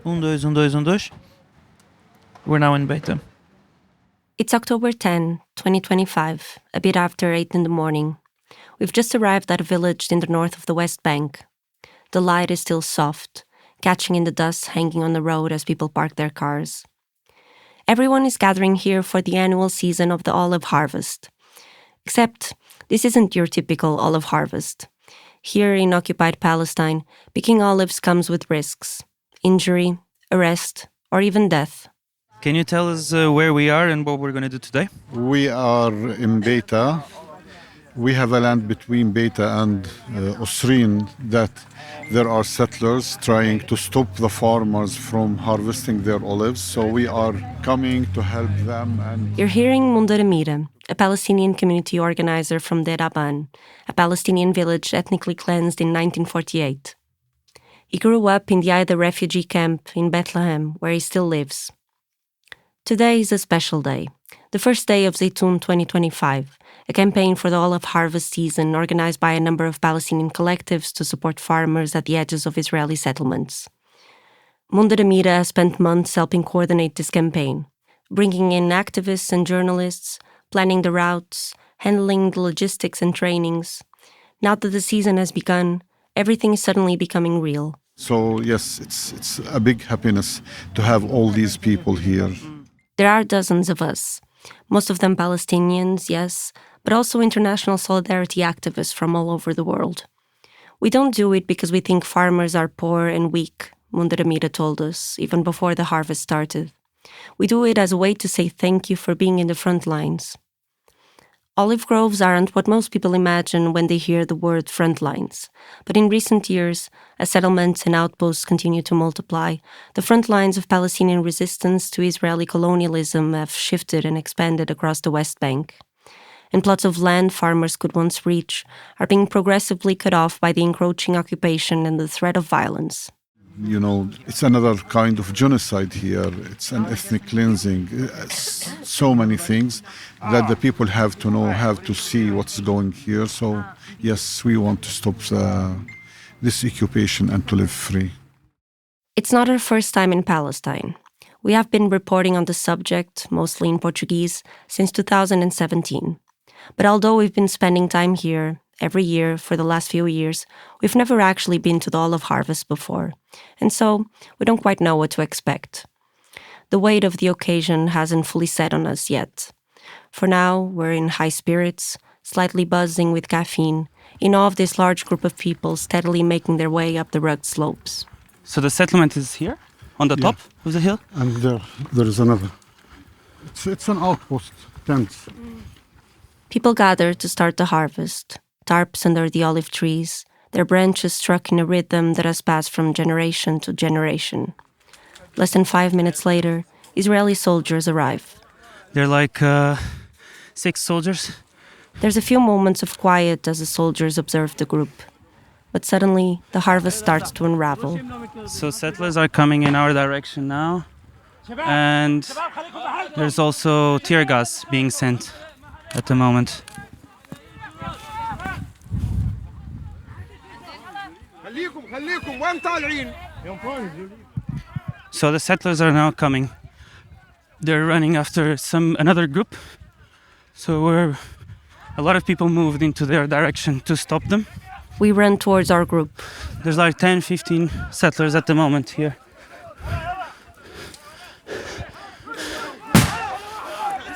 Dois, dois, dois. We're now in Beta. It's October 10, 2025, a bit after 8 in the morning. We've just arrived at a village in the north of the West Bank. The light is still soft, catching in the dust hanging on the road as people park their cars. Everyone is gathering here for the annual season of the olive harvest. Except, this isn't your typical olive harvest. Here in occupied Palestine, picking olives comes with risks: injury, arrest, or even death. Can you tell us where we are and what we're going to do today? We are in Beta. We have a land between Beta and Osrin that there are settlers trying to stop the farmers from harvesting their olives. So we are coming to help them. And You're hearing Mundar Amira, a Palestinian community organizer from Deir Aban, a Palestinian village ethnically cleansed in 1948. He grew up in the Aida refugee camp in Bethlehem, where he still lives. Today is a special day, the first day of Zaytoun 2025, a campaign for the olive harvest season organized by a number of Palestinian collectives to support farmers at the edges of Israeli settlements. Mundar Amira has spent months helping coordinate this campaign, bringing in activists and journalists, planning the routes, handling the logistics and trainings. Now that the season has begun, everything is suddenly becoming real. so, yes, it's a big happiness to have all these people here. There are dozens of us, most of them Palestinians, yes, but also international solidarity activists from all over the world. We don't do it because we think farmers are poor and weak, Mundar Amira told us, even before the harvest started. We do it as a way to say thank you for being in the front lines. Olive groves aren't what most people imagine when they hear the word front lines. But in recent years, as settlements and outposts continue to multiply, the front lines of Palestinian resistance to Israeli colonialism have shifted and expanded across the West Bank. And plots of land farmers could once reach are being progressively cut off by the encroaching occupation and the threat of violence. You know, it's another kind of genocide here. It's an ethnic cleansing. So many things that the people have to know, have to see what's going here. So, yes, we want to stop this occupation and to live free. It's not our first time in Palestine. We have been reporting on the subject, mostly in Portuguese, since 2017. But although we've been spending time here every year for the last few years, we've never actually been to the olive harvest before, and so we don't quite know what to expect. The weight of the occasion hasn't fully set on us yet. For now, we're in high spirits, slightly buzzing with caffeine, in awe of this large group of people steadily making their way up the rugged slopes. So the settlement is here, on the top of the hill? And there is another. It's an outpost, tents. People gather to start the harvest, tarps under the olive trees, their branches struck in a rhythm that has passed from generation to generation. Less than 5 minutes later, Israeli soldiers arrive. They're like 6 soldiers. There's a few moments of quiet as the soldiers observe the group. But suddenly, the harvest starts to unravel. So settlers are coming in our direction now. And there's also tear gas being sent at the moment. So the settlers are now coming. They're running after another group. So a lot of people moved into their direction to stop them. We run towards our group. There's like 10, 15 settlers at the moment here.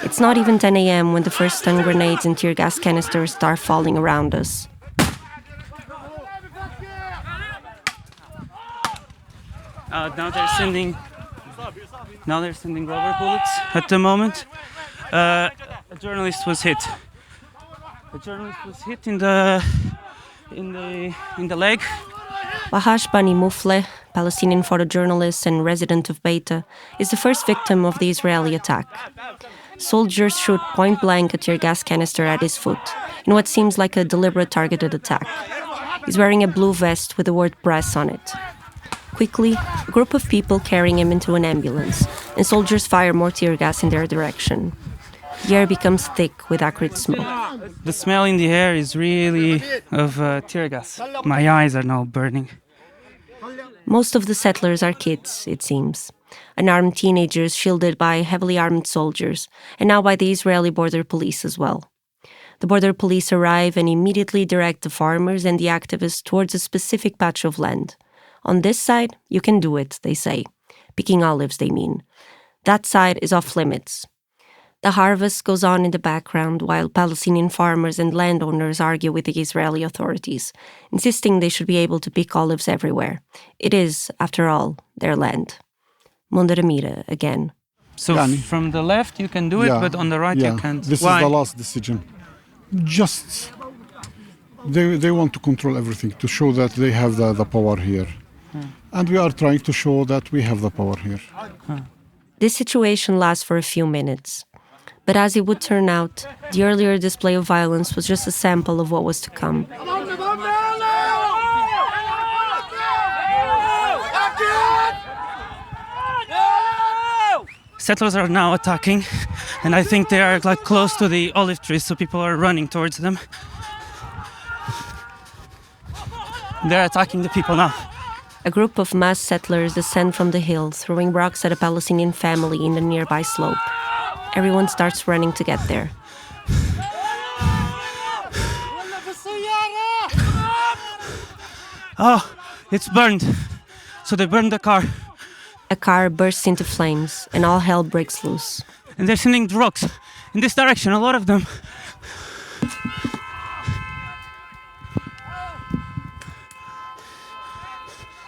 It's not even 10 a.m. when the first stun grenades and tear gas canisters start falling around us. Now they're sending rubber bullets at the moment. A journalist was hit. A journalist was hit in the leg. Wahash Bani Mufleh, Palestinian photojournalist and resident of Beta, is the first victim of the Israeli attack. Soldiers shoot point-blank a tear gas canister at his foot, in what seems like a deliberate targeted attack. He's wearing a blue vest with the word press on it. Quickly, a group of people carrying him into an ambulance, and soldiers fire more tear gas in their direction. The air becomes thick with acrid smoke. The smell in the air is really of tear gas. My eyes are now burning. Most of the settlers are kids, it seems. Unarmed teenagers shielded by heavily armed soldiers, and now by the Israeli border police as well. The border police arrive and immediately direct the farmers and the activists towards a specific patch of land. On this side, you can do it, they say. Picking olives, they mean. That side is off limits. The harvest goes on in the background while Palestinian farmers and landowners argue with the Israeli authorities, insisting they should be able to pick olives everywhere. It is, after all, their land. Monderamira again. So from the left you can do it, but on the right you can't. This Why? is the last decision. Just they want to control everything to show that they have the power here. And we are trying to show that we have the power here. This situation lasts for a few minutes. But as it would turn out, the earlier display of violence was just a sample of what was to come. Settlers are now attacking, and I think they are close to the olive trees, so people are running towards them. They're attacking the people now. A group of mass settlers descend from the hill, throwing rocks at a Palestinian family in a nearby slope. Everyone starts running to get there. Oh, it's burned. So they burned the car. A car bursts into flames, and all hell breaks loose. And they're sending rocks in this direction, a lot of them.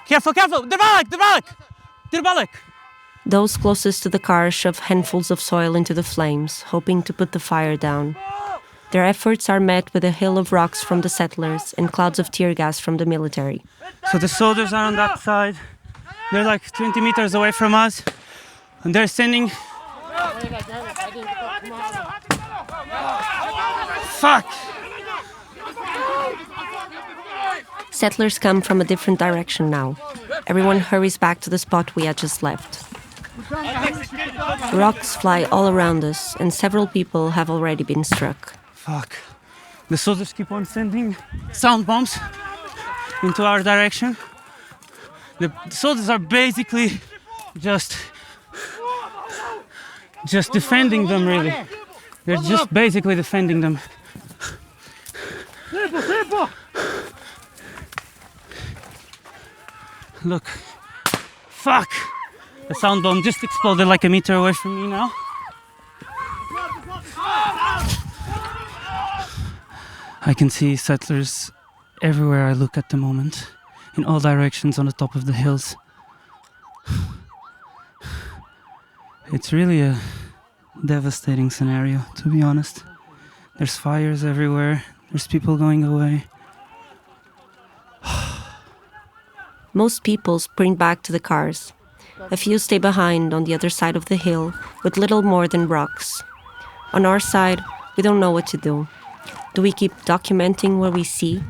Careful, careful! Dirbalik! Those closest to the car shove handfuls of soil into the flames, hoping to put the fire down. Their efforts are met with a hail of rocks from the settlers and clouds of tear gas from the military. So the soldiers are on that side. They're 20 meters away from us. And they're sending... Fuck! Settlers come from a different direction now. Everyone hurries back to the spot we had just left. Rocks fly all around us, and several people have already been struck. Fuck. The soldiers keep on sending sound bombs into our direction. The soldiers are basically just defending them, really. They're just basically defending them. Look. Fuck! The sound bomb just exploded a meter away from me now. I can see settlers everywhere I look at the moment, in all directions on the top of the hills. It's really a devastating scenario, to be honest. There's fires everywhere, there's people going away. Most people sprint back to the cars. A few stay behind on the other side of the hill with little more than rocks. On our side, we don't know what to do. Do we keep documenting what we see?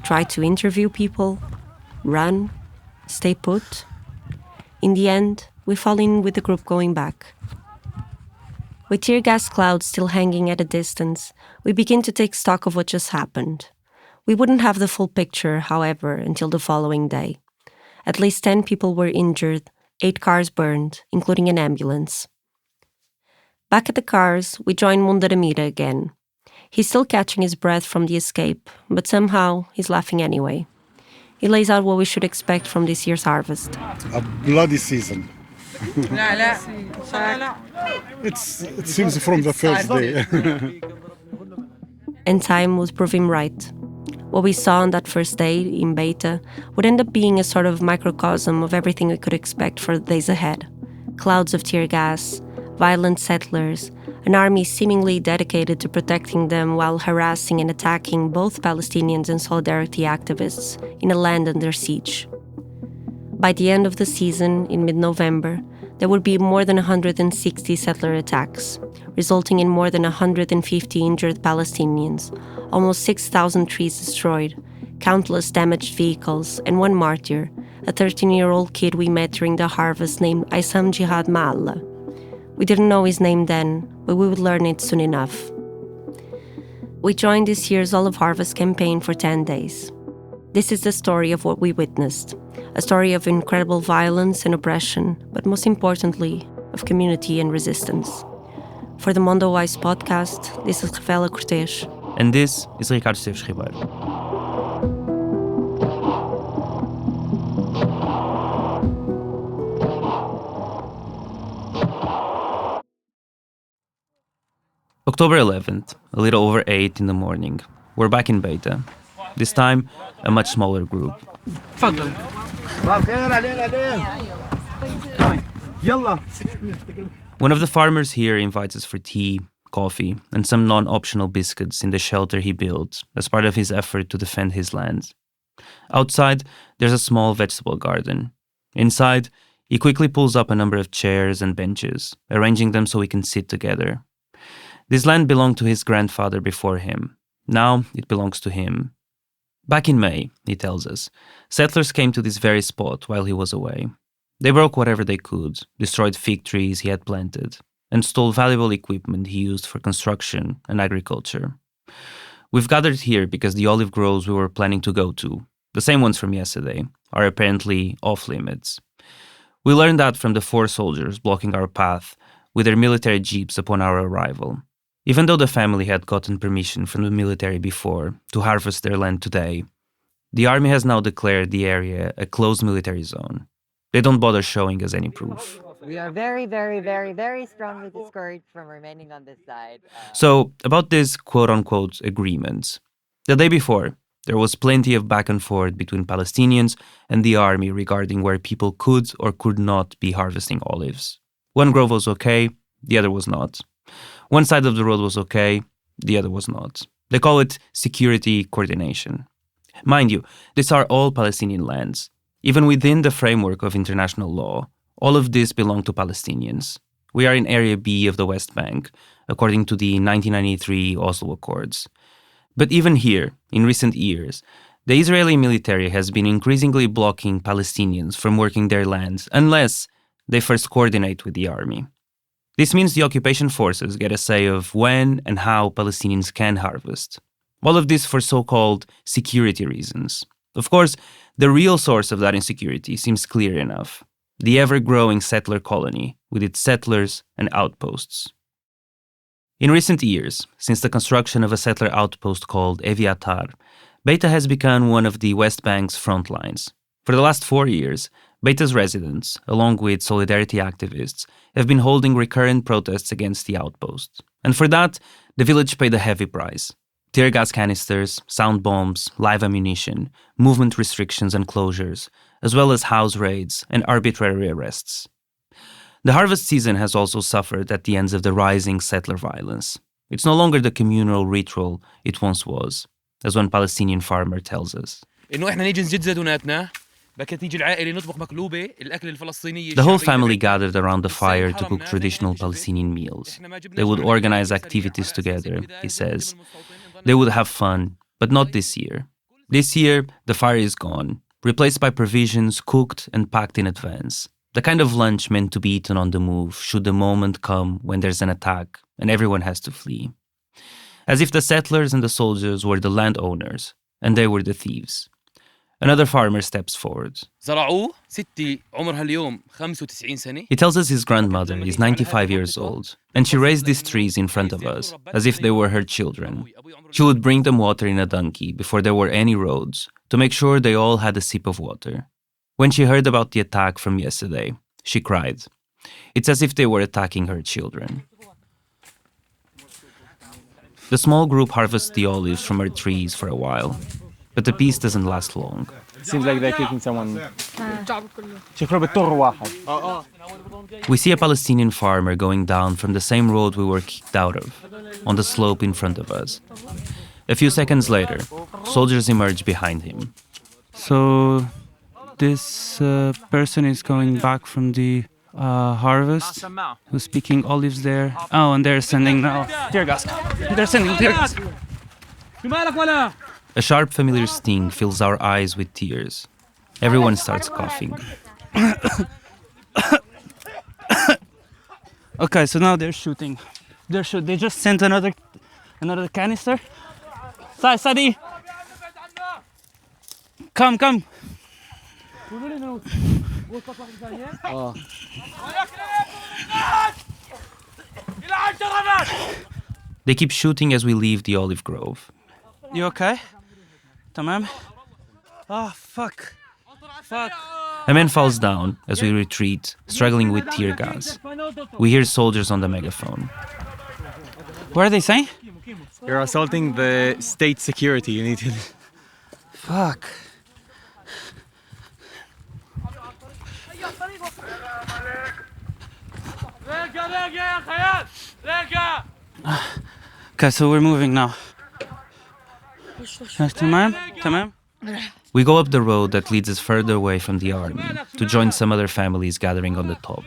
Try to interview people? Run? Stay put? In the end, we fall in with the group going back. With tear gas clouds still hanging at a distance, we begin to take stock of what just happened. We wouldn't have the full picture, however, until the following day. At least 10 people were injured, 8 cars burned, including an ambulance. Back at the cars, we join Monderamira again. He's still catching his breath from the escape, but somehow he's laughing anyway. He lays out what we should expect from this year's harvest. A bloody season. It seems from the first day. And time would prove him right. What we saw on that first day in Beta would end up being a sort of microcosm of everything we could expect for the days ahead. Clouds of tear gas, violent settlers, an army seemingly dedicated to protecting them while harassing and attacking both Palestinians and solidarity activists in a land under siege. By the end of the season, in mid-November, there would be more than 160 settler attacks, resulting in more than 150 injured Palestinians, almost 6,000 trees destroyed, countless damaged vehicles, and one martyr, a 13-year-old kid we met during the harvest named Ayssam Jihad Ma'ala. We didn't know his name then, but we would learn it soon enough. We joined this year's olive harvest campaign for 10 days. This is the story of what we witnessed. A story of incredible violence and oppression, but most importantly, of community and resistance. For the Mundo Wise podcast, this is Rafaela Cortes. And this is Ricardo Esteves Ribeiro. October 11th, a little over 8 in the morning. We're back in Beta. This time, a much smaller group. One of the farmers here invites us for tea, coffee, and some non-optional biscuits in the shelter he built as part of his effort to defend his land. Outside, there's a small vegetable garden. Inside, he quickly pulls up a number of chairs and benches, arranging them so we can sit together. This land belonged to his grandfather before him. Now it belongs to him. Back in May, he tells us, settlers came to this very spot while he was away. They broke whatever they could, destroyed fig trees he had planted, and stole valuable equipment he used for construction and agriculture. We've gathered here because the olive groves we were planning to go to, the same ones from yesterday, are apparently off-limits. We learned that from the 4 soldiers blocking our path with their military jeeps upon our arrival. Even though the family had gotten permission from the military before to harvest their land today, the army has now declared the area a closed military zone. They don't bother showing us any proof. We are very, very, very, very strongly discouraged from remaining on this side. So, about this quote-unquote agreement. The day before, there was plenty of back and forth between Palestinians and the army regarding where people could or could not be harvesting olives. One grove was okay, the other was not. One side of the road was okay, the other was not. They call it security coordination. Mind you, these are all Palestinian lands. Even within the framework of international law, all of this belong to Palestinians. We are in Area B of the West Bank, according to the 1993 Oslo Accords. But even here, in recent years, the Israeli military has been increasingly blocking Palestinians from working their lands unless they first coordinate with the army. This means the occupation forces get a say of when and how Palestinians can harvest. All of this for so-called security reasons. Of course, the real source of that insecurity seems clear enough. The ever-growing settler colony, with its settlers and outposts. In recent years, since the construction of a settler outpost called Eviatar, Beta has become one of the West Bank's front lines. For the last 4 years, Beta's residents, along with solidarity activists, have been holding recurrent protests against the outpost. And for that, the village paid a heavy price. Tear gas canisters, sound bombs, live ammunition, movement restrictions and closures, as well as house raids and arbitrary arrests. The harvest season has also suffered at the hands of the rising settler violence. It's no longer the communal ritual it once was, as one Palestinian farmer tells us. The whole family gathered around the fire to cook traditional Palestinian meals. They would organize activities together, he says. They would have fun, but not this year. This year, the fire is gone, replaced by provisions cooked and packed in advance. The kind of lunch meant to be eaten on the move should the moment come when there's an attack and everyone has to flee. As if the settlers and the soldiers were the landowners and they were the thieves. Another farmer steps forward. He tells us his grandmother is 95 years old, and she raised these trees in front of us, as if they were her children. She would bring them water in a donkey before there were any roads, to make sure they all had a sip of water. When she heard about the attack from yesterday, she cried. It's as if they were attacking her children. The small group harvests the olives from her trees for a while. But the peace doesn't last long. Seems like they're kicking someone. We see a Palestinian farmer going down from the same road we were kicked out of, on the slope in front of us. A few seconds later, soldiers emerge behind him. So this person is going back from the harvest, who's picking olives there. Oh, and they're sending now tear gas. They're sending tear gas. A sharp, familiar sting fills our eyes with tears. Everyone starts coughing. Okay, so now they're shooting. They just sent another canister. Sadi, come. They keep shooting as we leave the olive grove. You okay? Tamam? Oh, fuck. Fuck. A man falls down as we retreat, struggling with tear gas. We hear soldiers on the megaphone. What are they saying? You're assaulting the state security. You need to. Fuck. Okay, so we're moving now. Tamam? Tamam? We go up the road that leads us further away from the army to join some other families gathering on the top.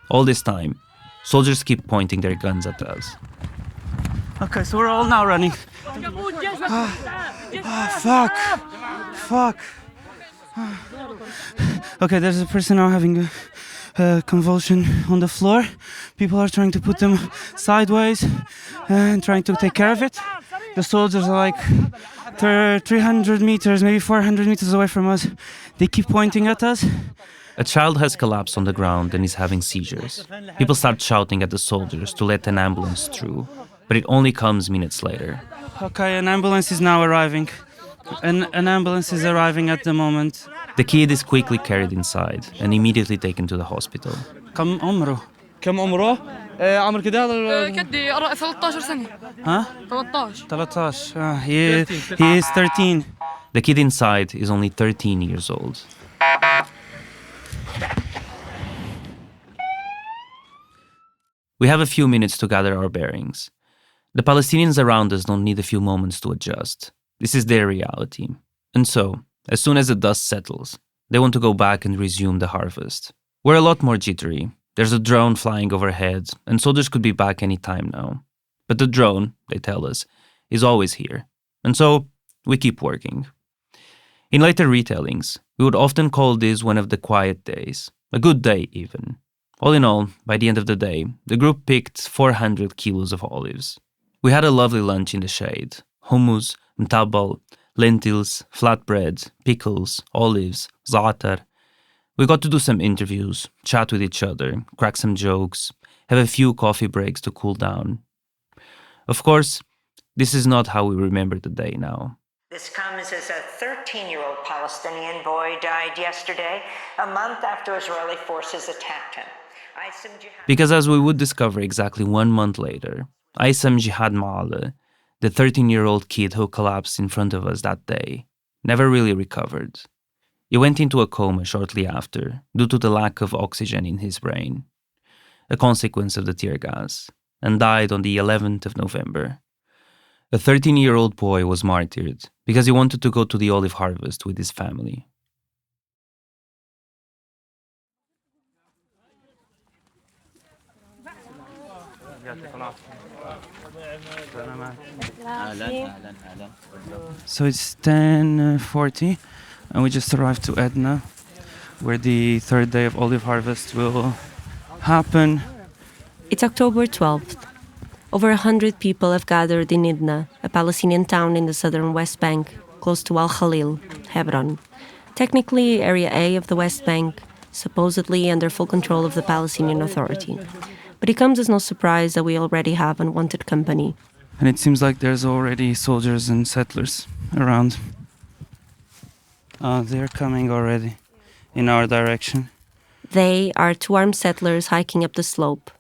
All this time, soldiers keep pointing their guns at us. Okay, so we're all now running. Fuck. Fuck. Okay, there's a person now having a convulsion on the floor. People are trying to put them sideways and trying to take care of it. The soldiers are like 300 meters, maybe 400 meters away from us. They keep pointing at us. A child has collapsed on the ground and is having seizures. People start shouting at the soldiers to let an ambulance through, but it only comes minutes later. Okay, an ambulance is now arriving. An ambulance is arriving at the moment. The kid is quickly carried inside and immediately taken to the hospital. كم عمره؟ كم عمره؟ عمر كده هذا كدي 13 سنة. Huh? 13. 13. He is 13. The kid inside is only 13 years old. We have a few minutes to gather our bearings. The Palestinians around us don't need a few moments to adjust. This is their reality. And so, as soon as the dust settles, they want to go back and resume the harvest. We're a lot more jittery. There's a drone flying overhead, and soldiers could be back any time now. But the drone, they tell us, is always here. And so, we keep working. In later retellings, we would often call this one of the quiet days. A good day, even. All in all, by the end of the day, the group picked 400 kilos of olives. We had a lovely lunch in the shade. Hummus, mtabal, lentils, flatbread, pickles, olives, za'atar. We got to do some interviews, chat with each other, crack some jokes, have a few coffee breaks to cool down. Of course, this is not how we remember the day now. This comes as a 13-year-old Palestinian boy died yesterday, a month after Israeli forces attacked him. Ayssam Jihad. Because as we would discover exactly 1 month later, Ayssam Jihad Ma'ala, the 13-year-old kid who collapsed in front of us that day, never really recovered. He went into a coma shortly after due to the lack of oxygen in his brain, a consequence of the tear gas, and died on the 11th of November. A 13-year-old boy was martyred because he wanted to go to the olive harvest with his family. So it's 10:40, and we just arrived to Edna, where the third day of olive harvest will happen. It's October 12th. Over 100 people have gathered in Edna, a Palestinian town in the southern West Bank, close to Al Khalil, Hebron. Technically Area A of the West Bank, supposedly under full control of the Palestinian Authority. But it comes as no surprise that we already have unwanted company. And it seems like there's already soldiers and settlers around. They're coming already in our direction. They are 2 armed settlers hiking up the slope,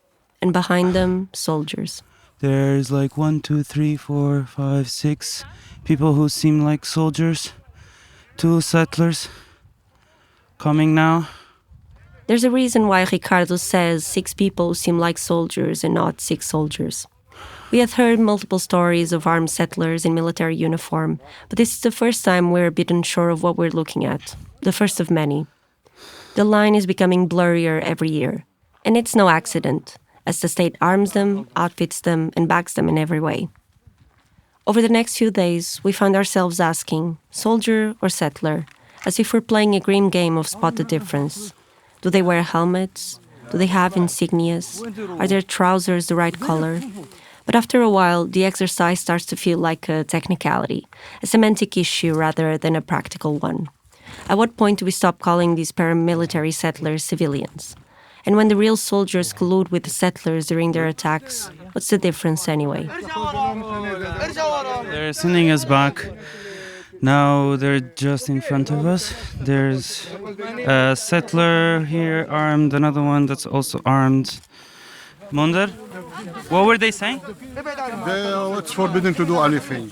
and behind them, soldiers. There's like 1, 2, 3, 4, 5, 6 people who seem like soldiers. 2 settlers coming now. There's a reason why Ricardo says 6 people seem like soldiers and not 6 soldiers. We have heard multiple stories of armed settlers in military uniform, but this is the first time we're a bit unsure of what we're looking at. The first of many. The line is becoming blurrier every year. And it's no accident, as the state arms them, outfits them, and backs them in every way. Over the next few days, we find ourselves asking, soldier or settler, as if we're playing a grim game of spot the difference. Do they wear helmets? Do they have insignias? Are their trousers the right color? But after a while, the exercise starts to feel like a technicality, a semantic issue rather than a practical one. At what point do we stop calling these paramilitary settlers civilians? And when the real soldiers collude with the settlers during their attacks, what's the difference anyway? They're sending us back. Now they're just in front of us. There's a settler here armed, another one that's also armed. Munder, what were they saying? It's forbidden to do anything.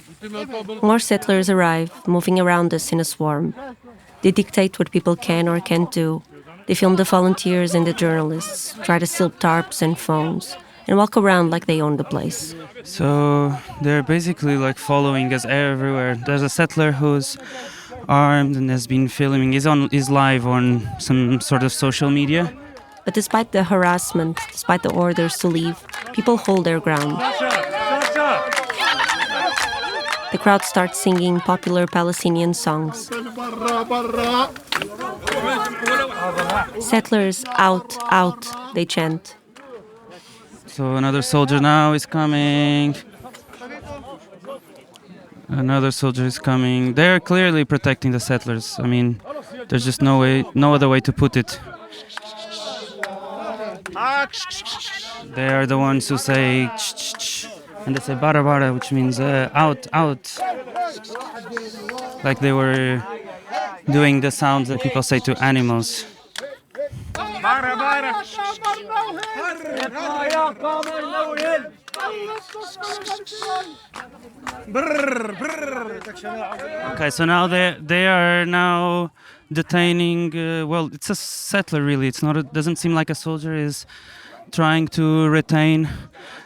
More settlers arrive, moving around us in a swarm. They dictate what people can or can't do. They film the volunteers and the journalists, try to steal tarps and phones, and walk around like they own the place. So they're basically like following us everywhere. There's a settler who's armed and has been filming. He's live on some sort of social media. But despite the harassment, despite the orders to leave, people hold their ground. The crowd starts singing popular Palestinian songs. Settlers, out, out, they chant. So another soldier now is coming. Another soldier is coming. They're clearly protecting the settlers. I mean, there's just no other way to put it. They are the ones who say ch ch ch, and they say bara bara, which means out, out. Like they were doing the sounds that people say to animals. Okay, so now they are now detaining. Well, it's a settler really. It's not. It doesn't seem like a soldier is trying to retain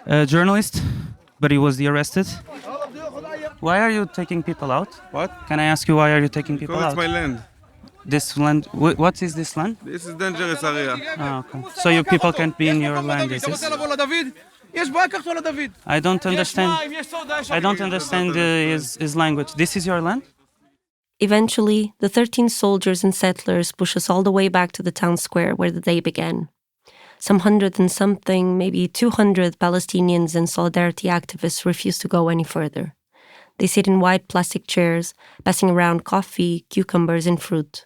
a journalist, but he was arrested. Why are you taking people out? What? Can I ask you why are you taking people Because out? it's my land. This land. What is this land? This is dangerous area. Ah, okay. So you people can't be in your land. Is this? I don't understand. I don't understand his language. This is your land? Eventually, the 13 soldiers and settlers push us all the way back to the town square where the day began. Some 100 and something, maybe 200 Palestinians and solidarity activists refuse to go any further. They sit in wide plastic chairs, passing around coffee, cucumbers, and fruit.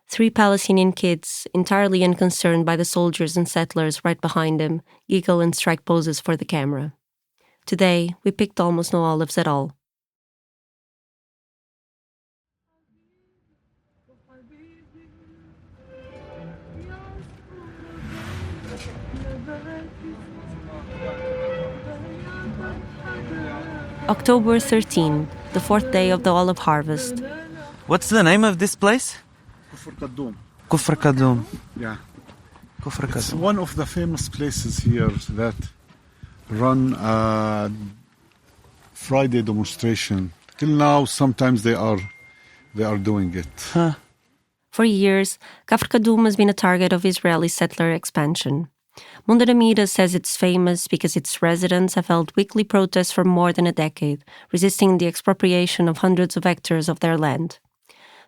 3 Palestinian kids, entirely unconcerned by the soldiers and settlers right behind them, giggle and strike poses for the camera. Today, we picked almost no olives at all. October 13, the 4th day of the olive harvest. What's the name of this place? Kufr Kadum. Yeah. Kufr It's Kadum. one of the famous places here that run a Friday demonstration. Till now, sometimes they are doing it. For years, Kafr Kadum has been a target of Israeli settler expansion. Munder Amida says it's famous because its residents have held weekly protests for more than a decade, resisting the expropriation of hundreds of hectares of their land.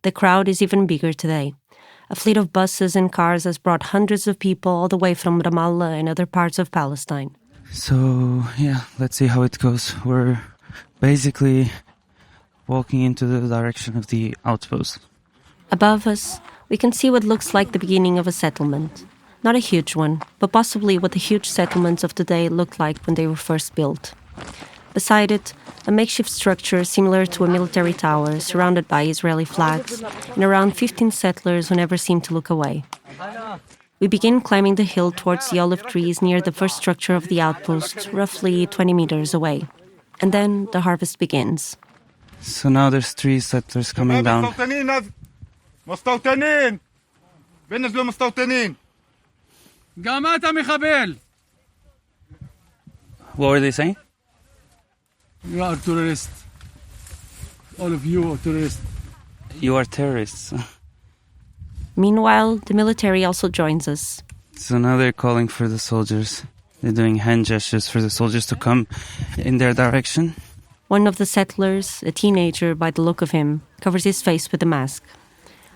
The crowd is even bigger today. A fleet of buses and cars has brought hundreds of people all the way from Ramallah and other parts of Palestine. So, yeah, let's see how it goes. We're basically walking into the direction of the outpost. Above us, we can see what looks like the beginning of a settlement. Not a huge one, but possibly what the huge settlements of today looked like when they were first built. Beside it, a makeshift structure similar to a military tower surrounded by Israeli flags and around 15 settlers who never seem to look away. We begin climbing the hill towards the olive trees near the first structure of the outpost, roughly 20 meters away. And then the harvest begins. So now there's 3 settlers coming down. مستوطنين بنزلوا مستوطنين. قامات محابيل. What were they saying? You are terrorists. All of you are terrorists. You are terrorists. Meanwhile, the military also joins us. So now they're calling for the soldiers. They're doing hand gestures for the soldiers to come in their direction. One of the settlers, a teenager by the look of him, covers his face with a mask.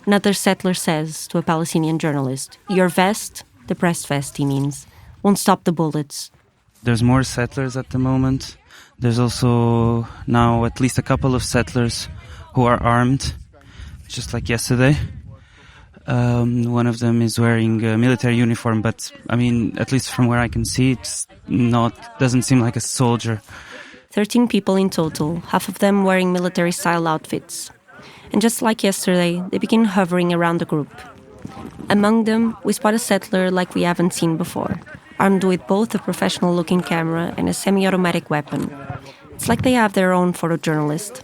Another settler says to a Palestinian journalist, "Your vest," the pressed vest he means, "won't stop the bullets." There's more settlers at the moment. There's also now at least a couple of settlers who are armed, just like yesterday. One of them is wearing a military uniform, but I mean, at least from where I can see, doesn't seem like a soldier. 13 people in total, half of them wearing military-style outfits. And just like yesterday, they begin hovering around the group. Among them, we spot a settler like we haven't seen before, armed with both a professional-looking camera and a semi-automatic weapon. It's like they have their own photojournalist.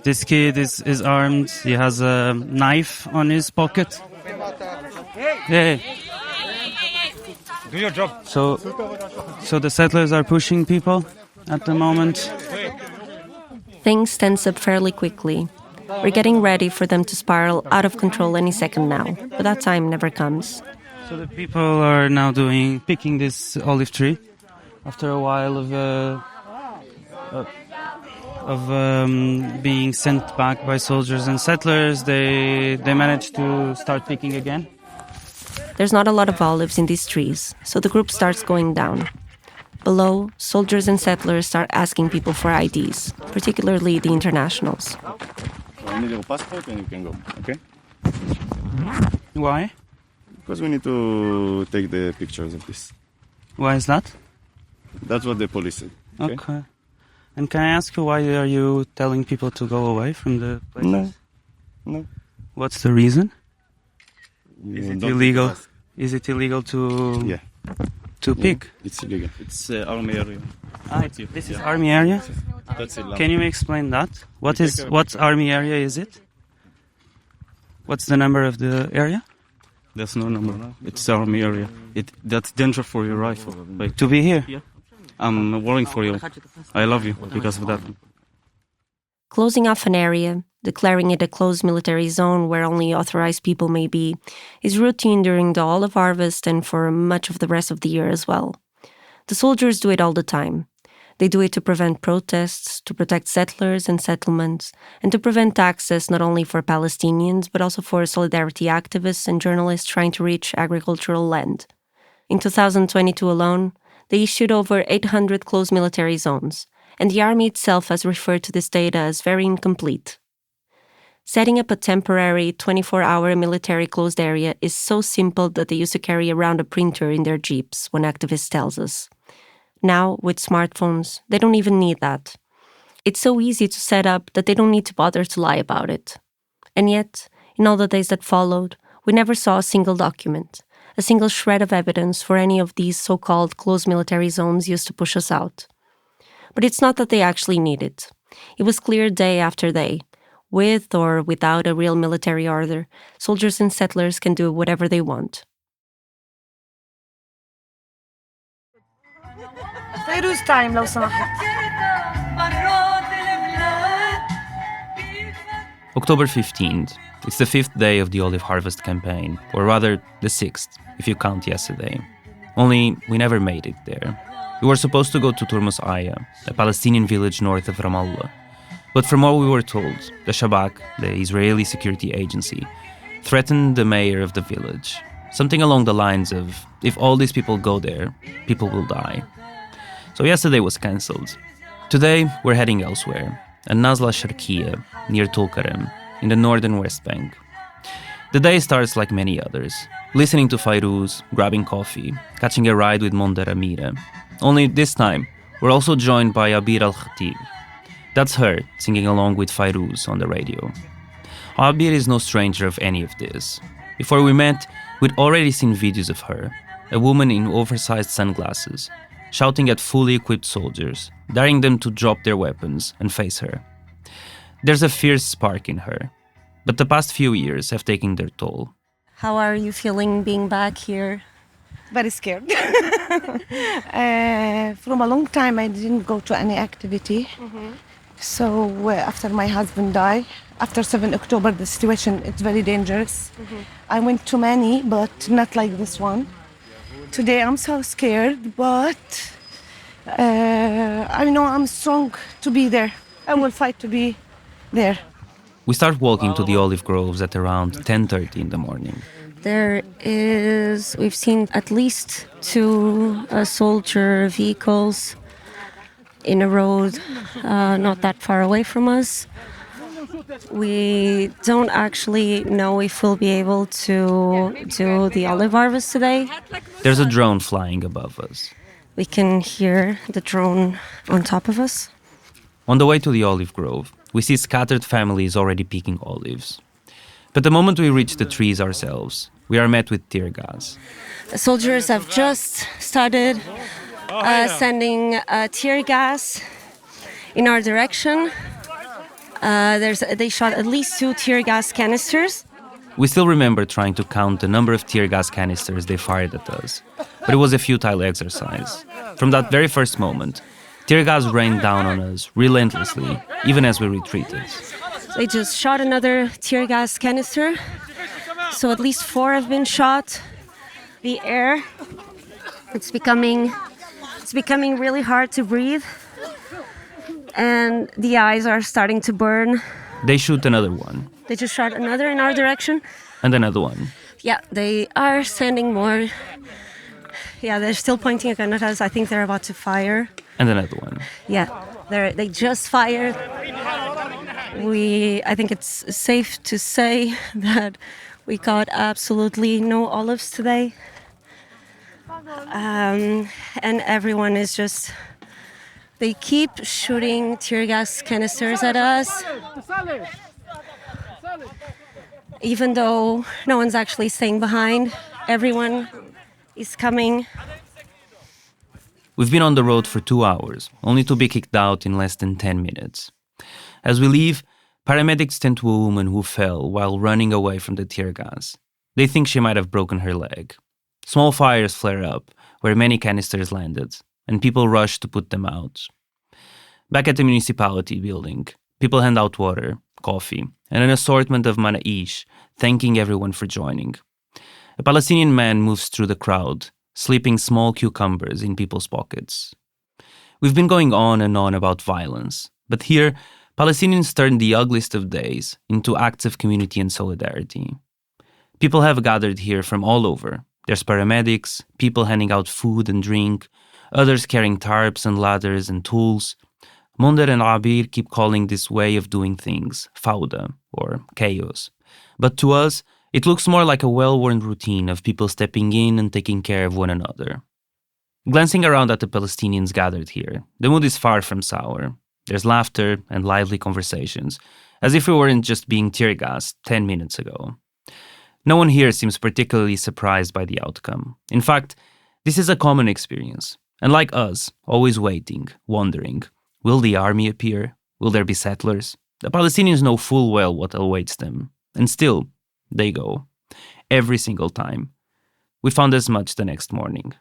This kid is armed. He has a knife on his pocket. Hey. Do your job. So the settlers are pushing people at the moment. Things tense up fairly quickly. We're getting ready for them to spiral out of control any second now, but that time never comes. So the people are now picking this olive tree after a while of being sent back by soldiers and settlers. They managed to start picking again. There's not a lot of olives in these trees, so the group starts going down. Below, soldiers and settlers start asking people for IDs, particularly the internationals. I need your passport and you can go, okay? Why? Because we need to take the pictures of this. Why is that? That's what the police said. Okay. And can I ask you, why are you telling people to go away from the place? No. What's the reason? Is it illegal? Is it illegal to pick? It's illegal. It's army area. This is army area? That's illegal. Can you explain that? What army area is it? What's the number of the area? There's no number. It's army area. That's danger for your rifle. To be here? Yeah. I'm worrying for you. I love you because of that. Closing off an area, declaring it a closed military zone where only authorized people may be, is routine during the olive harvest and for much of the rest of the year as well. The soldiers do it all the time. They do it to prevent protests, to protect settlers and settlements, and to prevent access not only for Palestinians, but also for solidarity activists and journalists trying to reach agricultural land. In 2022 alone, they issued over 800 closed military zones, and the army itself has referred to this data as very incomplete. Setting up a temporary 24-hour military closed area is so simple that they used to carry around a printer in their jeeps, one activist tells us. Now, with smartphones, they don't even need that. It's so easy to set up that they don't need to bother to lie about it. And yet, in all the days that followed, we never saw a single document, a single shred of evidence for any of these so-called closed military zones used to push us out. But it's not that they actually need it. It was clear day after day. With or without a real military order, soldiers and settlers can do whatever they want. فيروز تايم لو سمحت. October 15th. It's the 5th day of the olive harvest campaign, or rather the 6th, if you count yesterday. Only we never made it there. We were supposed to go to Turmus Aya, a Palestinian village north of Ramallah. But from what we were told, the Shabak, the Israeli security agency, threatened the mayor of the village. Something along the lines of, if all these people go there, people will die. So yesterday was cancelled. Today, we're heading elsewhere, at Nazla Sharkiya, near Tulkarem, in the northern West Bank. The day starts like many others, listening to Fayrouz, grabbing coffee, catching a ride with Monda Amira. Only this time, we're also joined by Abir al-Khatib. That's her, singing along with Fayrouz on the radio. Abir is no stranger of any of this. Before we met, we'd already seen videos of her, a woman in oversized sunglasses, shouting at fully equipped soldiers, daring them to drop their weapons and face her. There's a fierce spark in her, but the past few years have taken their toll. How are you feeling being back here? Very scared. From a long time, I didn't go to any activity. So after my husband died, after 7 October, the situation is very dangerous. I went to many, but not like this one. Today I'm so scared, but I know I'm strong to be there. I will fight to be there. We start walking to the olive groves at around 10:30 in the morning. We've seen at least 2 soldier vehicles in a road not that far away from us. We don't actually know if we'll be able to do the olive harvest today. There's a drone flying above us. We can hear the drone on top of us. On the way to the olive grove, we see scattered families already picking olives. But the moment we reach the trees ourselves, we are met with tear gas. The soldiers have just started sending tear gas in our direction. They shot at least 2 tear gas canisters. We still remember trying to count the number of tear gas canisters they fired at us, but it was a futile exercise. From that very first moment, tear gas rained down on us relentlessly, even as we retreated. They just shot another tear gas canister, so at least 4 have been shot. The air, it's becoming really hard to breathe, and the eyes are starting to burn. They shoot another one. They just shot another in our direction. And another one. Yeah, they are sending more. Yeah, they're still pointing a gun at us. I think they're about to fire. And another one. Yeah, they just fired. I think it's safe to say that we got absolutely no olives today. And everyone is just... They keep shooting tear gas canisters at us. Even though no one's actually staying behind, everyone is coming. We've been on the road for 2 hours, only to be kicked out in less than 10 minutes. As we leave, paramedics tend to a woman who fell while running away from the tear gas. They think she might have broken her leg. Small fires flare up, where many canisters landed, and people rush to put them out. Back at the municipality building, people hand out water, coffee, and an assortment of manaish, thanking everyone for joining. A Palestinian man moves through the crowd, slipping small cucumbers in people's pockets. We've been going on and on about violence, but here, Palestinians turn the ugliest of days into acts of community and solidarity. People have gathered here from all over. There's paramedics, people handing out food and drink, others carrying tarps and ladders and tools. Monder and Abir keep calling this way of doing things fawda, or chaos. But to us, it looks more like a well-worn routine of people stepping in and taking care of one another. Glancing around at the Palestinians gathered here, the mood is far from sour. There's laughter and lively conversations, as if we weren't just being tear-gassed 10 minutes ago. No one here seems particularly surprised by the outcome. In fact, this is a common experience. And like us, always waiting, wondering, will the army appear? Will there be settlers? The Palestinians know full well what awaits them. And still, they go. Every single time. We found as much the next morning.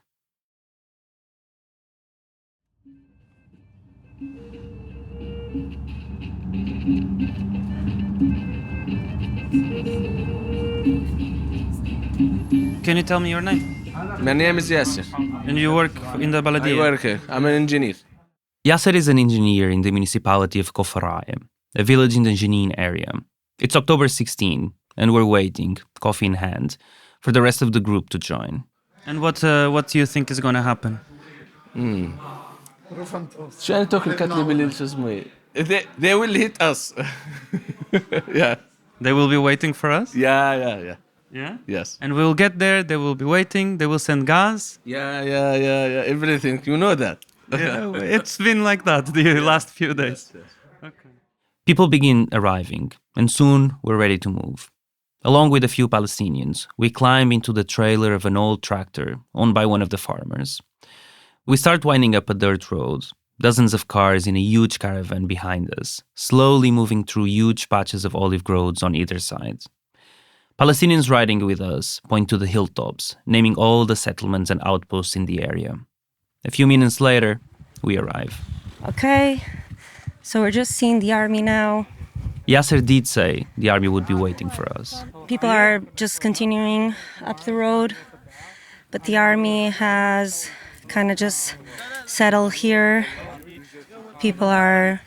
Can you tell me your name? My name is Yasser. And you work in the Baladiya? I work here. I'm an engineer. Yasser is an engineer in the municipality of Kofaraye, a village in the Jenin area. It's October 16, and we're waiting, coffee in hand, for the rest of the group to join. And what do you think is going to happen? They will hit us. Yeah. They will be waiting for us? Yeah. Yeah? Yes. And we'll get there, they will be waiting, they will send gas? Yeah. Everything. You know that. Yeah, it's been like that the last few days. Yes. Okay. People begin arriving, and soon we're ready to move. Along with a few Palestinians, we climb into the trailer of an old tractor owned by one of the farmers. We start winding up a dirt road, dozens of cars in a huge caravan behind us, slowly moving through huge patches of olive groves on either side. Palestinians riding with us point to the hilltops, naming all the settlements and outposts in the area. A few minutes later, we arrive. Okay, so we're just seeing the army now. Yasser did say the army would be waiting for us. People are just continuing up the road, but the army has kind of just settled here. People are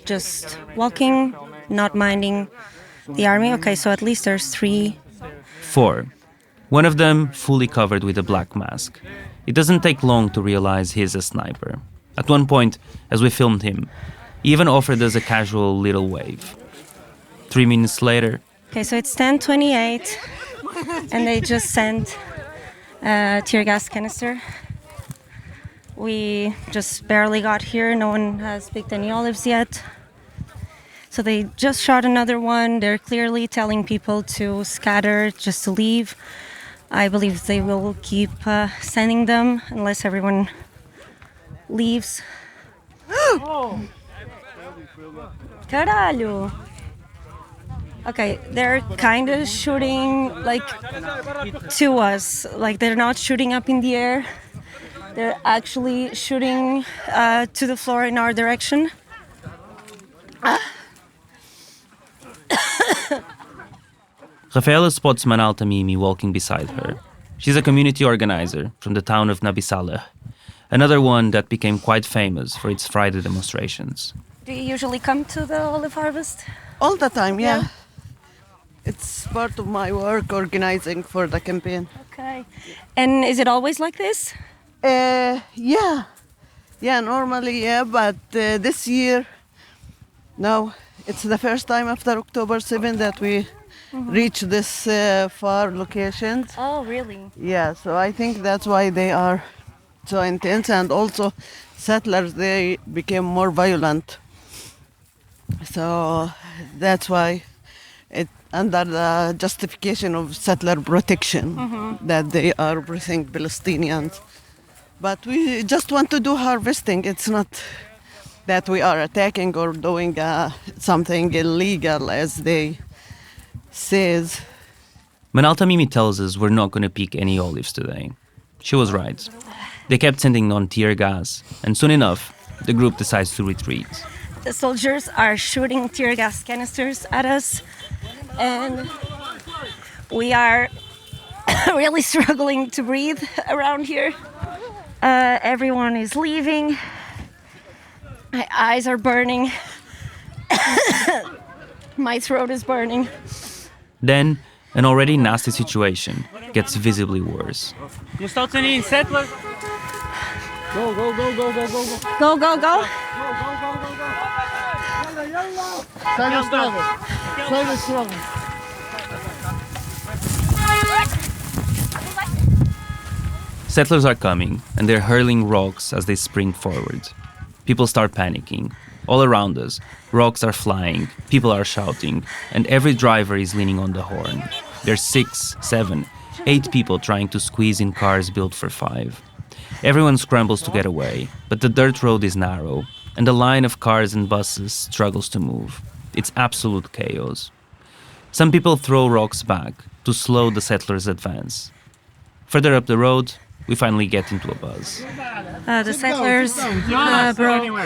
just walking, not minding the army. Okay, so at least there's 3. 4. One of them fully covered with a black mask. It doesn't take long to realize he's a sniper. At one point, as we filmed him, he even offered us a casual little wave. 3 minutes later, Okay, so it's 10:28, and they just sent a tear gas canister. We just barely got here. No one has picked any olives yet. So they just shot another one. They're clearly telling people to scatter, just to leave. I believe they will keep sending them unless everyone leaves. Caralho! Okay, they're kind of shooting like to us. Like they're not shooting up in the air. They're actually shooting to the floor in our direction. Rafaela spots Manal Tamimi walking beside her. She's a community organizer from the town of Nabi Saleh, another one that became quite famous for its Friday demonstrations. Do you usually come to the olive harvest? All the time, yeah. It's part of my work organizing for the campaign. Okay. And is it always like this? Yeah. Yeah, normally, yeah, but this year, no. It's the first time after October 7 that we reach this far locations. Oh, really? Yeah, so I think that's why they are so intense, and also settlers, they became more violent. So that's why it under the justification of settler protection that they are pressing Palestinians. But we just want to do harvesting. It's not that we are attacking or doing something illegal, as they says. Manal Tamimi tells us we're not going to pick any olives today. She was right. They kept sending non-tear gas, and soon enough, the group decides to retreat. The soldiers are shooting tear gas canisters at us, and we are really struggling to breathe around here. Everyone is leaving. My eyes are burning. My throat is burning. Then, an already nasty situation gets visibly worse. مستوطنين settlers. Go, go, go, go, go, go, go. Go, go, go. Settlers are coming, and they're hurling rocks as they spring forward. People start panicking. All around us, rocks are flying, people are shouting, and every driver is leaning on the horn. There's 6, 7, 8 people trying to squeeze in cars built for 5. Everyone scrambles to get away, but the dirt road is narrow, and the line of cars and buses struggles to move. It's absolute chaos. Some people throw rocks back to slow the settlers' advance. Further up the road, we finally get into a buzz. The settlers broke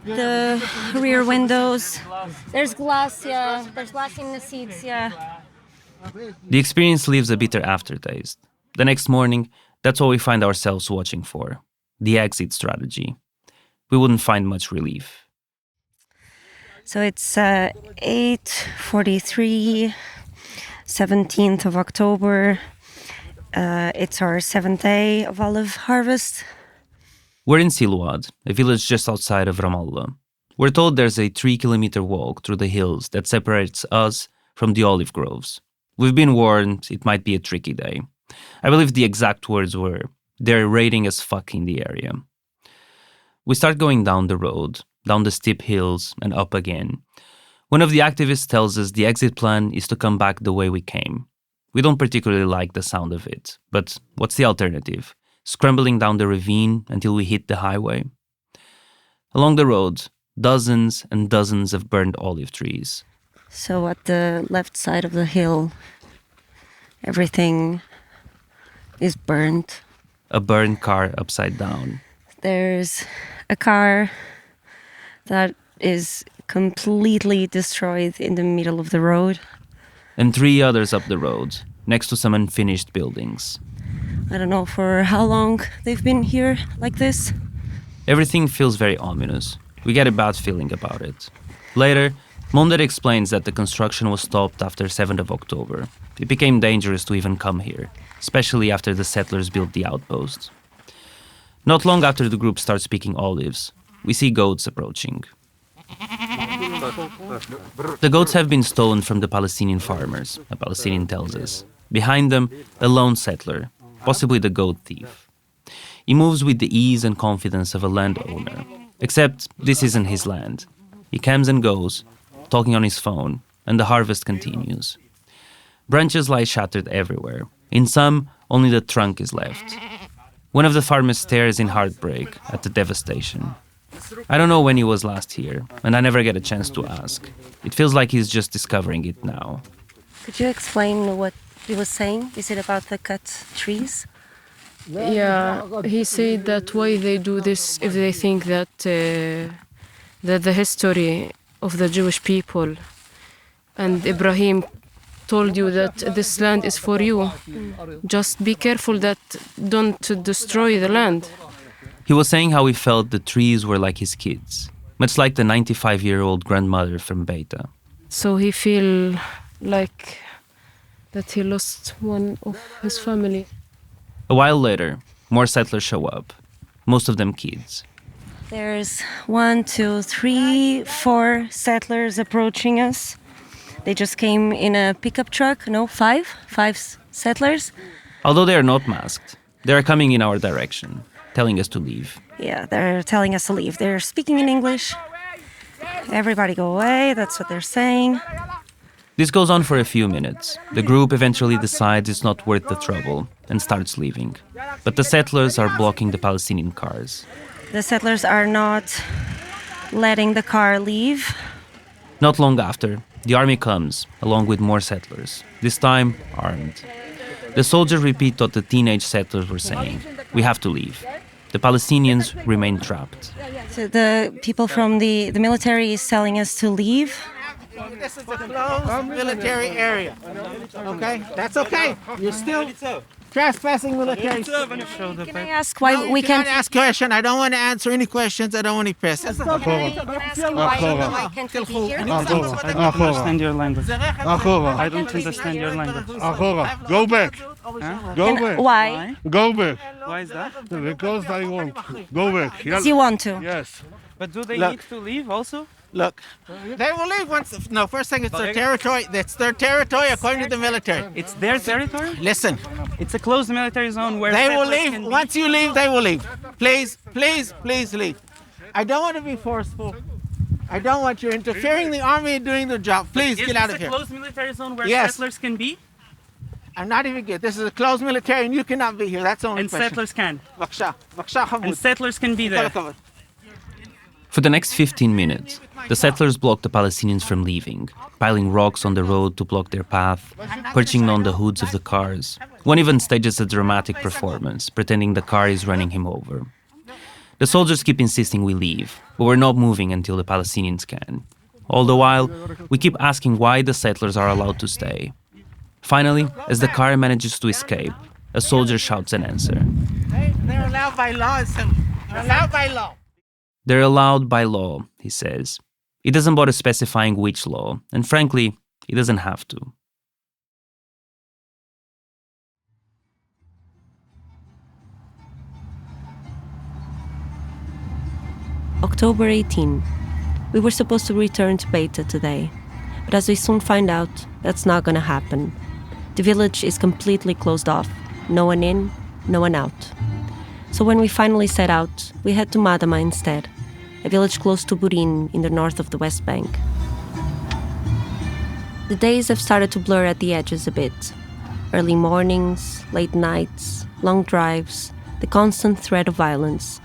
the rear windows. There's glass, yeah. There's glass in the seats, yeah. The experience leaves a bitter aftertaste. The next morning, that's what we find ourselves watching for. The exit strategy. We wouldn't find much relief. So it's 8:43, 17th of October. It's our 7th day of olive harvest. We're in Silwad, a village just outside of Ramallah. We're told there's a 3-kilometer walk through the hills that separates us from the olive groves. We've been warned it might be a tricky day. I believe the exact words were, they're raiding as fuck in the area. We start going down the road, down the steep hills, and up again. One of the activists tells us the exit plan is to come back the way we came. We don't particularly like the sound of it, but what's the alternative? Scrambling down the ravine until we hit the highway? Along the road, dozens and dozens of burned olive trees. So at the left side of the hill, everything is burnt. A burned car upside down. There's a car that is completely destroyed in the middle of the road. And 3 others up the road, next to some unfinished buildings. I don't know for how long they've been here like this. Everything feels very ominous. We get a bad feeling about it. Later, Monder explains that the construction was stopped after 7th of October. It became dangerous to even come here, especially after the settlers built the outpost. Not long after the group starts picking olives, we see goats approaching. The goats have been stolen from the Palestinian farmers, a Palestinian tells us. Behind them, a lone settler, possibly the goat thief. He moves with the ease and confidence of a landowner, except this isn't his land. He comes and goes, talking on his phone, and the harvest continues. Branches lie shattered everywhere. In some, only the trunk is left. One of the farmers stares in heartbreak at the devastation. I don't know when he was last here, and I never get a chance to ask. It feels like he's just discovering it now. Could you explain what he was saying? Is it about the cut trees? Yeah, he said that why they do this if they think that the history of the Jewish people and Ibrahim told you that this land is for you. Just be careful that don't destroy the land. He was saying how he felt the trees were like his kids, much like the 95-year-old grandmother from Beta. So he feel like that he lost one of his family. A while later, more settlers show up, most of them kids. There's 1, 2, 3, 4 settlers approaching us. They just came in a pickup truck. No, 5 settlers. Although they are not masked, they are coming in our direction, telling us to leave. Yeah, they're telling us to leave. They're speaking in English. Everybody go away, that's what they're saying. This goes on for a few minutes. The group eventually decides it's not worth the trouble and starts leaving. But the settlers are blocking the Palestinian cars. The settlers are not letting the car leave. Not long after, the army comes, along with more settlers, this time armed. The soldiers repeat what the teenage settlers were saying. We have to leave. The Palestinians remain trapped. So the people from the military is telling us to leave. This is a closed military area. Okay? That's okay. You're still trespassing military. Can I ask why we can't ask questions? I don't want to answer any questions. I don't want any questions. I can't be here? I don't understand your language. I don't understand your language. Go back. Go back. Why? Go back. Why is that? Because I want. Go back. Because you want to? Yes. But do they need to leave also? Look, they will leave once. No, first thing, it's their territory. That's their territory according to the military. It's their territory? Listen. It's a closed military zone where they will leave. Once you leave, they will leave. Please, please, please leave. I don't want to be forceful. I don't want you interfering. The army is doing their job. Please get out of here. Is this a closed military zone where Yes. settlers can be? I'm not even good. This is a closed military and you cannot be here. That's the only And question. settlers can? Baksha. Baksha Hamoud. And settlers can be there? For the next 15 minutes, the settlers block the Palestinians from leaving, piling rocks on the road to block their path, perching on the hoods of the cars. One even stages a dramatic performance, pretending the car is running him over. The soldiers keep insisting we leave, but we're not moving until the Palestinians can. All the while, we keep asking why the settlers are allowed to stay. Finally, as the car manages to escape, a soldier shouts an answer. They're allowed by law. They're allowed by law. They're allowed by law, he says. He doesn't bother specifying which law, and frankly, he doesn't have to. October 18. We were supposed to return to Beta today, but as we soon find out, that's not going to happen. The village is completely closed off. No one in, no one out. So when we finally set out, we head to Madama instead, a village close to Burin in the north of the West Bank. The days have started to blur at the edges a bit. Early mornings, late nights, long drives, the constant threat of violence.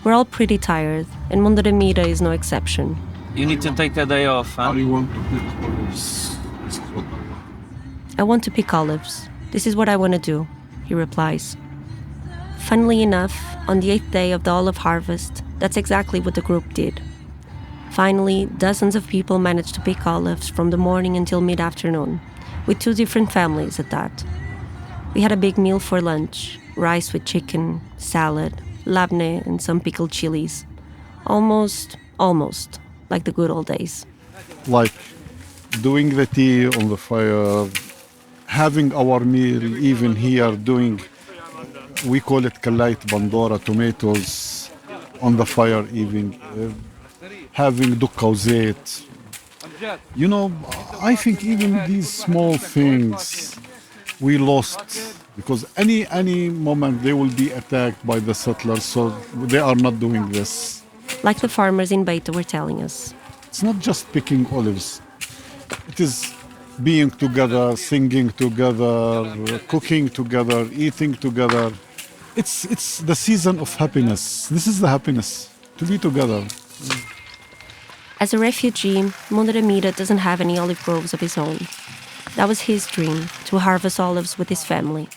We're all pretty tired, and Mondaramira is no exception. You need to take a day off, huh? I want to pick olives. This is what I want to do, he replies. Funnily enough, on the 8th day of the olive harvest, that's exactly what the group did. Finally, dozens of people managed to pick olives from the morning until mid-afternoon, with 2 different families at that. We had a big meal for lunch, rice with chicken, salad, labneh, and some pickled chilies. Almost like the good old days. Like doing the tea on the fire, having our meal, even here doing, we call it kalait bandora, tomatoes on the fire, even having dukka zayt, You know, I think even these small things we lost because any moment they will be attacked by the settlers, so they are not doing this. Like the farmers in Beita were telling us. It's not just picking olives. It is being together, singing together, cooking together, eating together. It's the season of happiness. This is the happiness, to be together. As a refugee, Munir Amira doesn't have any olive groves of his own. That was his dream, to harvest olives with his family.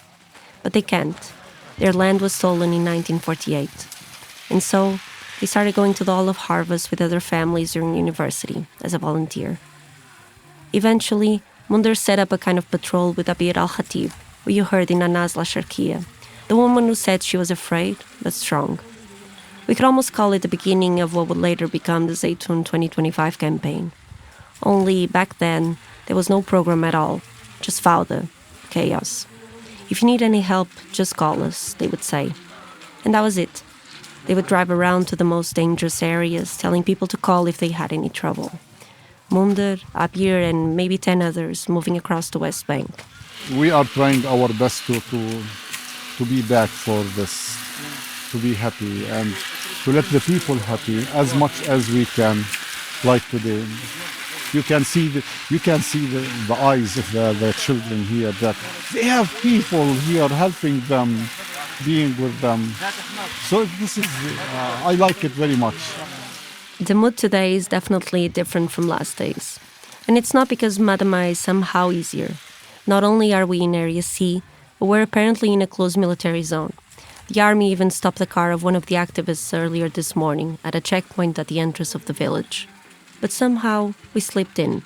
But they can't. Their land was stolen in 1948. And so, he started going to the olive harvest with other families during university, as a volunteer. Eventually, Munir set up a kind of patrol with Abir al-Khatib, who you heard in Anazla Sharkiya, the woman who said she was afraid, but strong. We could almost call it the beginning of what would later become the Zaytoun 2025 campaign. Only back then, there was no program at all, just fawda, chaos. If you need any help, just call us, they would say. And that was it. They would drive around to the most dangerous areas, telling people to call if they had any trouble. Munir, Abir, and maybe 10 others moving across the West Bank. We are trying our best to be back for this, to be happy and to let the people happy as much as we can, like today. You can see the eyes of the children here, that they have people here helping them, being with them. So this is, I like it very much. The mood today is definitely different from last days. And it's not because Madama is somehow easier. Not only are we in Area C, but we're apparently in a closed military zone. The army even stopped the car of one of the activists earlier this morning at a checkpoint at the entrance of the village. But somehow, we slipped in.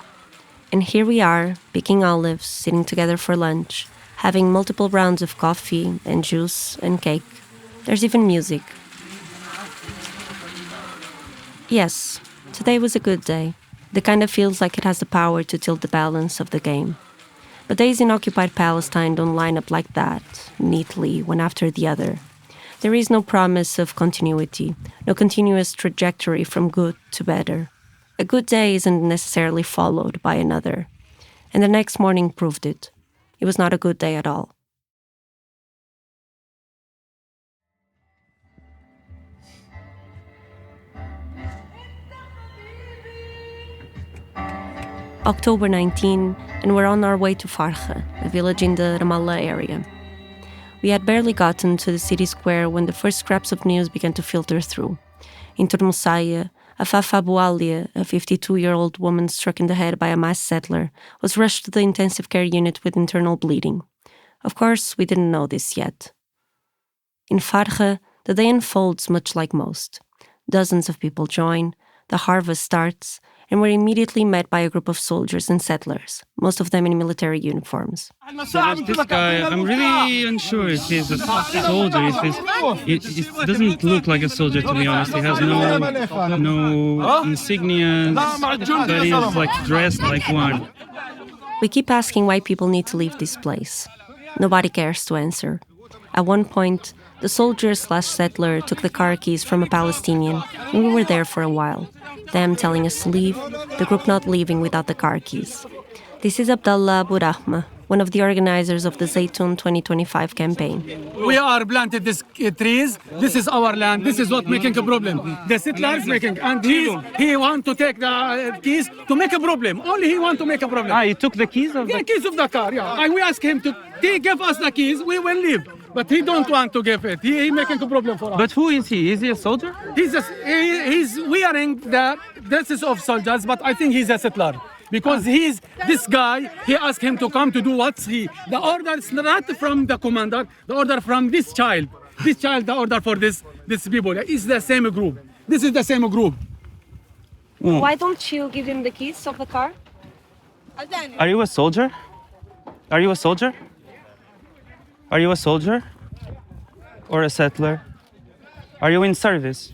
And here we are, picking olives, sitting together for lunch, having multiple rounds of coffee and juice and cake. There's even music. Yes, today was a good day. The kind that feels like it has the power to tilt the balance of the game. But days in occupied Palestine don't line up like that, neatly, one after the other. There is no promise of continuity, no continuous trajectory from good to better. A good day isn't necessarily followed by another. And the next morning proved it. It was not a good day at all. October 19, and we're on our way to Farha, a village in the Ramallah area. We had barely gotten to the city square when the first scraps of news began to filter through. In Turmusaya, Afaf Abu Alia, a 52-year-old woman struck in the head by a mass settler, was rushed to the intensive care unit with internal bleeding. Of course, we didn't know this yet. In Farha, the day unfolds much like most. Dozens of people join, the harvest starts, and we're immediately met by a group of soldiers and settlers, most of them in military uniforms. So there's this guy, I'm really unsure if he's a soldier. It doesn't look like a soldier, to be honest. He has no insignias, but he's like dressed like one. We keep asking why people need to leave this place. Nobody cares to answer. At one point, the soldier/settler took the car keys from a Palestinian, and we were there for a while. Them telling us to leave, the group not leaving without the car keys. This is Abdallah Abu Rahma, one of the organizers of the Zaytoun 2025 campaign. We are planted these trees. This is our land. This is what making a problem. The settlers making, and he want to take the keys to make a problem. Only he want to make a problem. He took the keys of the keys of the car. Yeah, and we ask him to give us the keys. We will leave. But he don't want to give it. He making a problem for us. But who is he? Is he a soldier? He's wearing the dresses of soldiers, but I think he's a settler. Because this guy, he asked him to come to do what's the order is not from the commander, the order from this child. This child, the order for this people. It's the same group. This is the same group. Why don't you give him the keys of the car? Are you a soldier? Are you a soldier? Are you a soldier? Or a settler? Are you in service?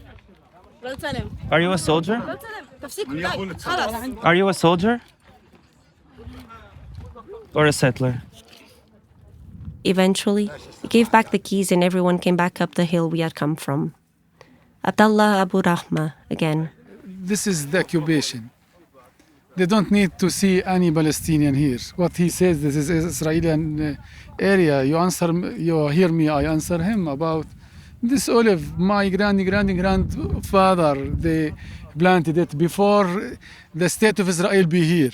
Are you a soldier? Are you a soldier? Or a settler? Eventually, he gave back the keys and everyone came back up the hill we had come from. Abdallah Abu Rahma again. This is the occupation. They don't need to see any Palestinian here. What he says, this is Israeli area. You hear me, I answer him about this olive. My grandfather, they planted it before the state of Israel be here.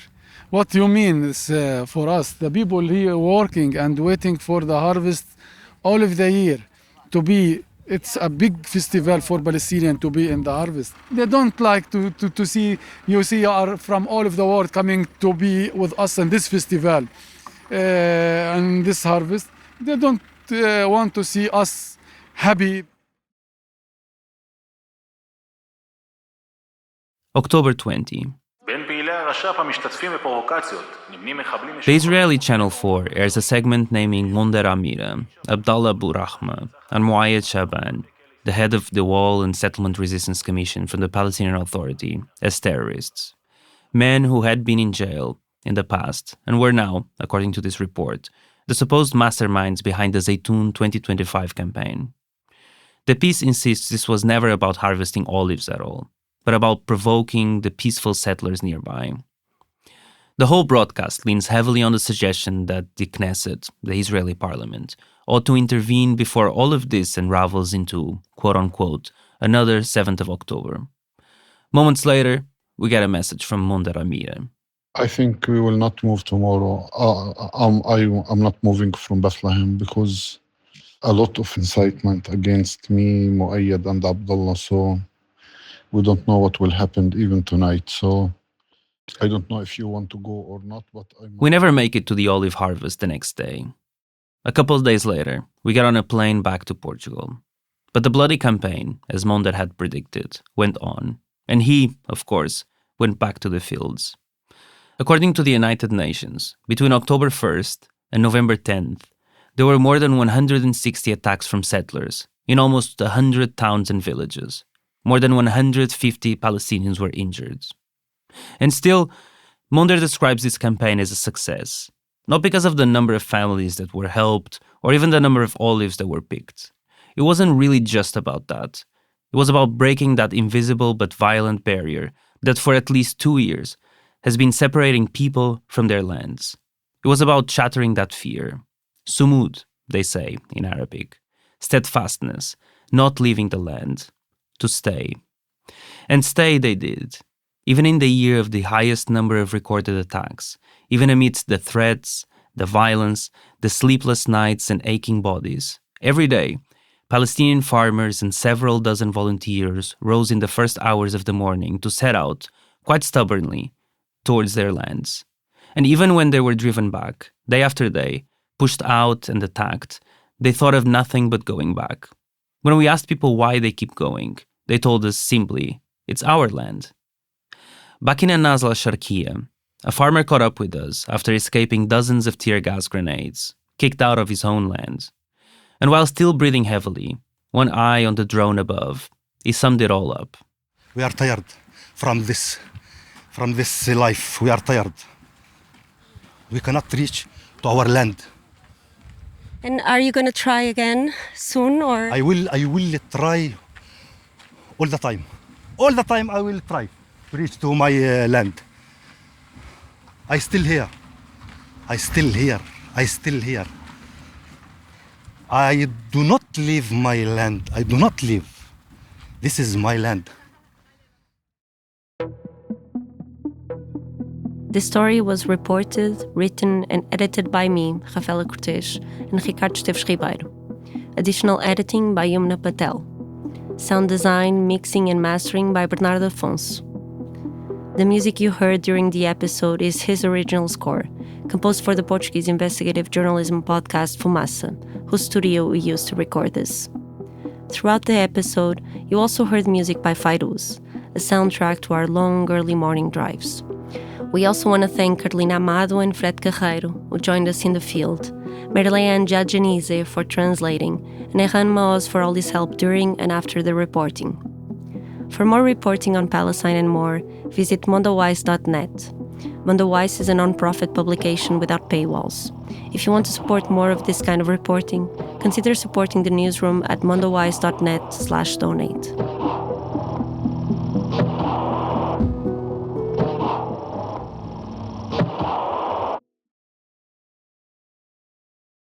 What do you mean is, for us, the people here working and waiting for the harvest all of the year to be. It's a big festival for Palestinians to be in the harvest. They don't like to see, you see, are from all of the world coming to be with us in this festival and this harvest. They don't want to see us happy. October 20. The Israeli Channel 4 airs a segment naming Monder Amira, Abdallah Burahma, and Muayyad Shaban, the head of the Wall and Settlement Resistance Commission from the Palestinian Authority, as terrorists. Men who had been in jail in the past and were now, according to this report, the supposed masterminds behind the Zaytoun 2025 campaign. The piece insists this was never about harvesting olives at all, but about provoking the peaceful settlers nearby. The whole broadcast leans heavily on the suggestion that the Knesset, the Israeli parliament, ought to intervene before all of this unravels into, quote-unquote, another 7th of October. Moments later, we get a message from Monder Amira. I think we will not move tomorrow. I'm not moving from Bethlehem because a lot of incitement against me, Muayyad and Abdullah, so we don't know what will happen even tonight. So I don't know if you want to go or not, but we never make it to the olive harvest the next day. A couple of days later, we get on a plane back to Portugal. But the bloody campaign, as Monder had predicted, went on. And he, of course, went back to the fields. According to the United Nations, between October 1st and November 10th, there were more than 160 attacks from settlers in almost 100 towns and villages. More than 150 Palestinians were injured. And still, Monder describes this campaign as a success, not because of the number of families that were helped or even the number of olives that were picked. It wasn't really just about that. It was about breaking that invisible but violent barrier that for at least 2 years has been separating people from their lands. It was about shattering that fear. Sumud, they say in Arabic. Steadfastness, not leaving the land. To stay. And stay they did, even in the year of the highest number of recorded attacks, even amidst the threats, the violence, the sleepless nights and aching bodies. Every day, Palestinian farmers and several dozen volunteers rose in the first hours of the morning to set out, quite stubbornly, towards their lands. And even when they were driven back, day after day, pushed out and attacked, they thought of nothing but going back. When we asked people why they keep going, they told us simply, it's our land. Back in An-Nazla Sharqiya, a farmer caught up with us after escaping dozens of tear gas grenades, kicked out of his own land. And while still breathing heavily, one eye on the drone above, he summed it all up. We are tired from this life. We are tired. We cannot reach to our land. And are you going to try again soon, or? I will try all the time. All the time I will try to reach to my land. I still here. I still here. I do not leave my land. I do not leave. This is my land. This story was reported, written, and edited by me, Rafaela Cortes, and Ricardo Esteves Ribeiro. Additional editing by Yumna Patel. Sound design, mixing, and mastering by Bernardo Afonso. The music you heard during the episode is his original score, composed for the Portuguese investigative journalism podcast Fumaça, whose studio we used to record this. Throughout the episode, you also heard music by Fairuz, a soundtrack to our long early morning drives. We also want to thank Carolina Amado and Fred Carreiro, who joined us in the field, Merleanne Jadjanize for translating, and Eran Maoz for all his help during and after the reporting. For more reporting on Palestine and more, visit mondowise.net. Mondowise is a non-profit publication without paywalls. If you want to support more of this kind of reporting, consider supporting the newsroom at mondowise.net/donate.